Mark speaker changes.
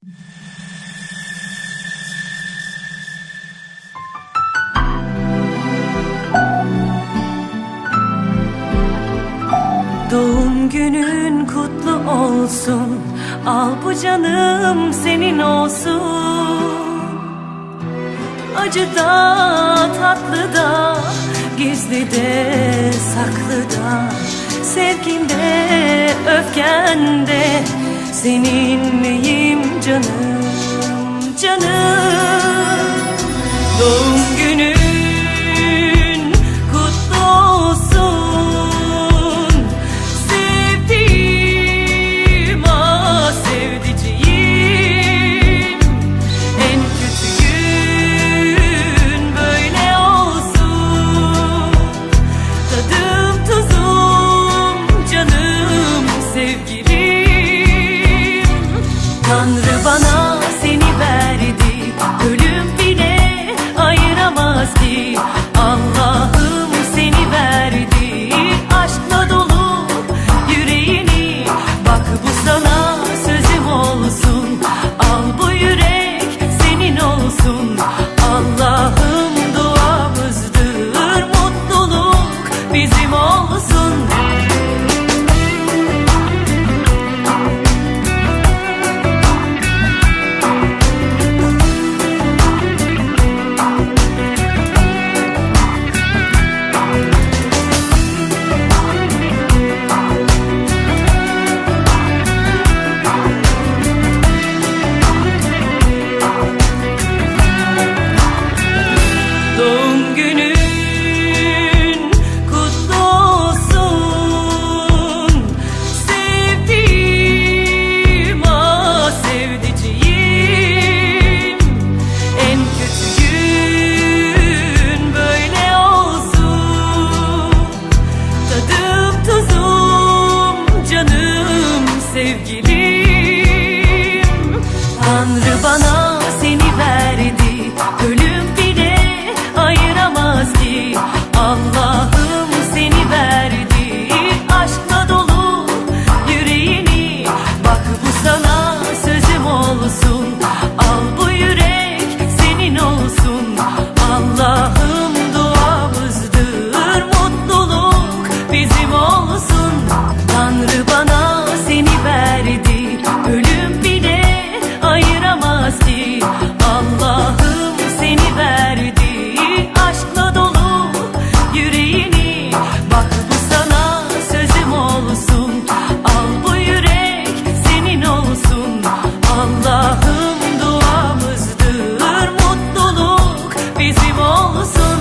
Speaker 1: Doğum günün kutlu olsun, al bu canım senin olsun. Acı da tatlı da, gizli de saklı da, sevginde öfkende seninleyim canım, canım. Doğum günün kutlu olsun, sevdiğim ah sevdiceğim. En kötü gün böyle olsun, tadım tuzum canım sevgilim. Tanrı bana seni verdi, ölüm bile ayıramaz ki. Allah'ım seni verdi, aşkla dolu yüreğini. Bak bu sana sözüm olsun, al bu yürek senin olsun. Allah'ım duamızdır, mutluluk bizim olsun. Doğum günün kutlu olsun, sevdiğim ah sevdiceğim. En kötü gün böyle olsun, tadım tuzum canım sevgilim. Tanrı bana seni verdi, ölüm bile ayıramaz ki. Allah'ım seni verdi, aşkla dolu yüreğini. Bak bu sana sözüm olsun, al bu yürek senin olsun. Allah'ım duamızdır, mutluluk bizim olsun. Tanrı bana seni verdi, ölüm bile ayıramaz ki. Allah'ım seni verdi, aşkla dolu yüreğini. Bak bu sana sözüm olsun, al bu yürek senin olsun. Allah'ım duamızdır, mutluluk bizim olsun.